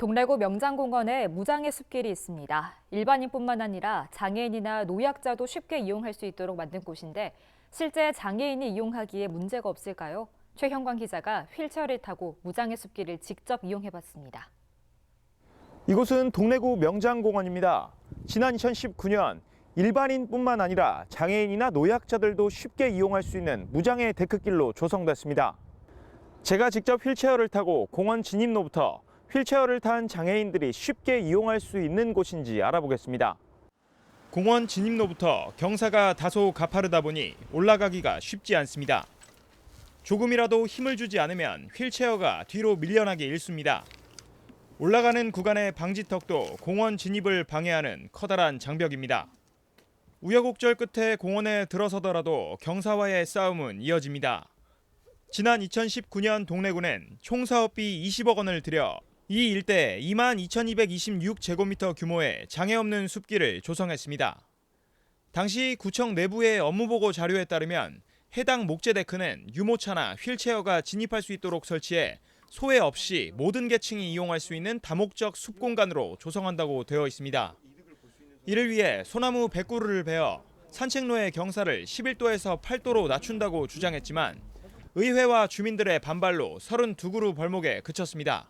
동래구 명장공원에 무장의 숲길이 있습니다. 일반인뿐만 아니라 장애인이나 노약자도 쉽게 이용할 수 있도록 만든 곳인데 실제 장애인이 이용하기에 문제가 없을까요? 최형광 기자가 휠체어를 타고 무장의 숲길을 직접 이용해봤습니다. 이곳은 동래구 명장공원입니다. 지난 2019년 일반인뿐만 아니라 장애인이나 노약자들도 쉽게 이용할 수 있는 무장의 데크길로 조성됐습니다. 제가 직접 휠체어를 타고 공원 진입로부터 휠체어를 탄 장애인들이 쉽게 이용할 수 있는 곳인지 알아보겠습니다. 공원 진입로부터 경사가 다소 가파르다 보니 올라가기가 쉽지 않습니다. 조금이라도 힘을 주지 않으면 휠체어가 뒤로 밀려나기 일쑤입니다. 올라가는 구간의 방지턱도 공원 진입을 방해하는 커다란 장벽입니다. 우여곡절 끝에 공원에 들어서더라도 경사와의 싸움은 이어집니다. 지난 2019년 동래구는 총 사업비 20억 원을 들여 이 일대 22,226제곱미터 규모의 장애 없는 숲길을 조성했습니다. 당시 구청 내부의 업무보고 자료에 따르면 해당 목재 데크는 유모차나 휠체어가 진입할 수 있도록 설치해 소외 없이 모든 계층이 이용할 수 있는 다목적 숲 공간으로 조성한다고 되어 있습니다. 이를 위해 소나무 100그루를 베어 산책로의 경사를 11도에서 8도로 낮춘다고 주장했지만 의회와 주민들의 반발로 32그루 벌목에 그쳤습니다.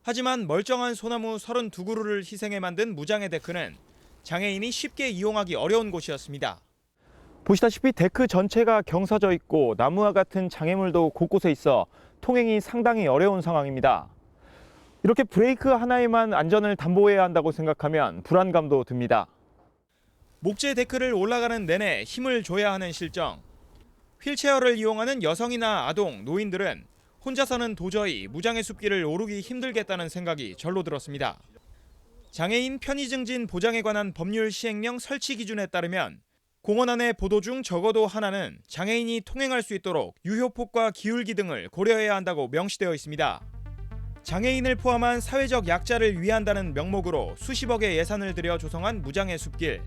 하지만 멀쩡한 소나무 32그루를 희생해 만든 무장의 데크는 장애인이 쉽게 이용하기 어려운 곳이었습니다. 보시다시피 데크 전체가 경사져 있고 나무와 같은 장애물도 곳곳에 있어 통행이 상당히 어려운 상황입니다. 이렇게 브레이크 하나에만 안전을 담보해야 한다고 생각하면 불안감도 듭니다. 목재 데크를 올라가는 내내 힘을 줘야 하는 실정. 휠체어를 이용하는 여성이나 아동, 노인들은 혼자서는 도저히 무장의 숲길을 오르기 힘들겠다는 생각이 절로 들었습니다. 장애인 편의 증진 보장에 관한 법률 시행령 설치 기준에 따르면 공원 안에 보도 중 적어도 하나는 장애인이 통행할 수 있도록 유효폭과 기울기 등을 고려해야 한다고 명시되어 있습니다. 장애인을 포함한 사회적 약자를 위한다는 명목으로 수십억의 예산을 들여 조성한 무장의 숲길.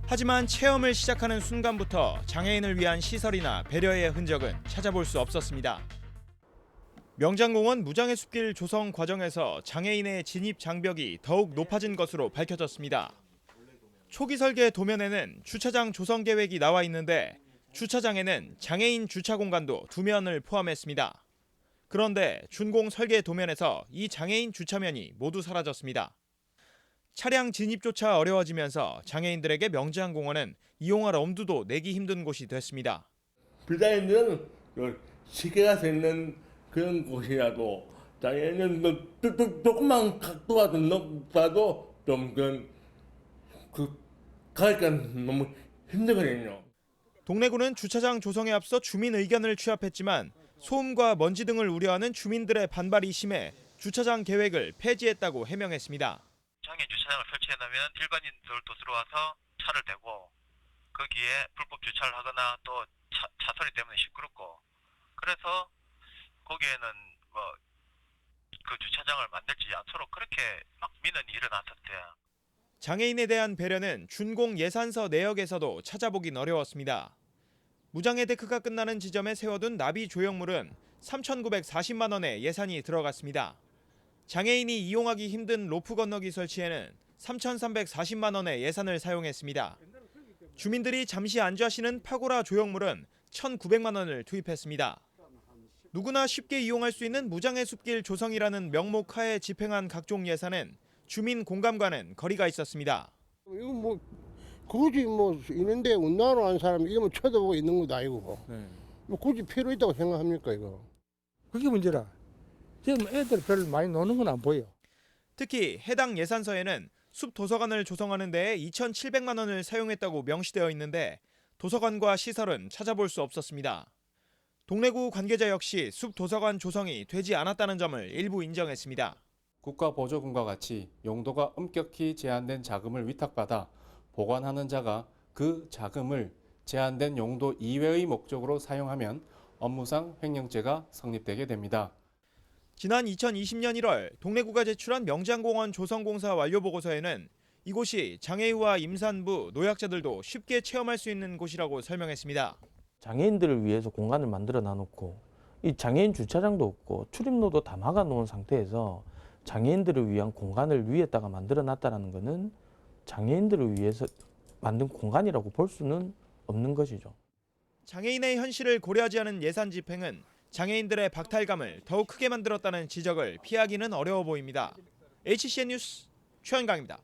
하지만 체험을 시작하는 순간부터 장애인을 위한 시설이나 배려의 흔적은 찾아볼 수 없었습니다. 명장공원 무장의 숲길 조성 과정에서 장애인의 진입 장벽이 더욱 높아진 것으로 밝혀졌습니다. 초기 설계 도면에는 주차장 조성 계획이 나와 있는데 주차장에는 장애인 주차 공간도 2면을 포함했습니다. 그런데 준공 설계 도면에서 이 장애인 주차면이 모두 사라졌습니다. 차량 진입조차 어려워지면서 장애인들에게 명장공원은 이용할 엄두도 내기 힘든 곳이 됐습니다. 비자인들은 시계가 되는 그런 곳이라도 장애인은 조금만 각도가 좀 높아도 좀 가기가 너무 힘들거든요. 동래구는 주차장 조성에 앞서 주민 의견을 취합했지만 소음과 먼지 등을 우려하는 주민들의 반발이 심해 주차장 계획을 폐지했다고 해명했습니다. 장애인 주차장을 설치해놓으면 일반인들도 들어와서 차를 대고 거기에 불법 주차를 하거나 또 차 소리 때문에 시끄럽고 그래서 거기에는 그 주차장을 만들지 않도록 그렇게 막 민원이 일어났었대요. 장애인에 대한 배려는 준공 예산서 내역에서도 찾아보긴 어려웠습니다. 무장의 데크가 끝나는 지점에 세워둔 나비 조형물은 3,940만 원의 예산이 들어갔습니다. 장애인이 이용하기 힘든 로프 건너기 설치에는 3,340만 원의 예산을 사용했습니다. 주민들이 잠시 앉아쉬는 파고라 조형물은 1,900만 원을 투입했습니다. 누구나 쉽게 이용할 수 있는 무장의 숲길 조성이라는 명목 하에 집행한 각종 예산은 주민 공감과는 거리가 있었습니다. 이거 굳이 있는데 운동하러 간 사람이 이거 쳐다보고 있는 것도 아니고 굳이 필요 있다고 생각합니까 이거? 그게 문제라. 지금 애들 별로 많이 노는 건 안 보여. 특히 해당 예산서에는 숲 도서관을 조성하는 데에 2,700만 원을 사용했다고 명시되어 있는데 도서관과 시설은 찾아볼 수 없었습니다. 동래구 관계자 역시 숲 도서관 조성이 되지 않았다는 점을 일부 인정했습니다. 국가 보조금과 같이 용도가 엄격히 제한된 자금을 위탁받아 보관하는 자가 그 자금을 제한된 용도 이외의 목적으로 사용하면 업무상 횡령죄가 성립되게 됩니다. 지난 2020년 1월 동래구가 제출한 명장공원 조성공사 완료보고서에는 이곳이 장애우와 임산부, 노약자들도 쉽게 체험할 수 있는 곳이라고 설명했습니다. 장애인들을 위해서 공간을 만들어 놔놓고 이 장애인 주차장도 없고 출입로도 다 막아 놓은 상태에서 장애인들을 위한 공간을 위에다가 만들어 놨다는 것은 장애인들을 위해서 만든 공간이라고 볼 수는 없는 것이죠. 장애인의 현실을 고려하지 않은 예산 집행은 장애인들의 박탈감을 더욱 크게 만들었다는 지적을 피하기는 어려워 보입니다. HCN 뉴스 최현강입니다.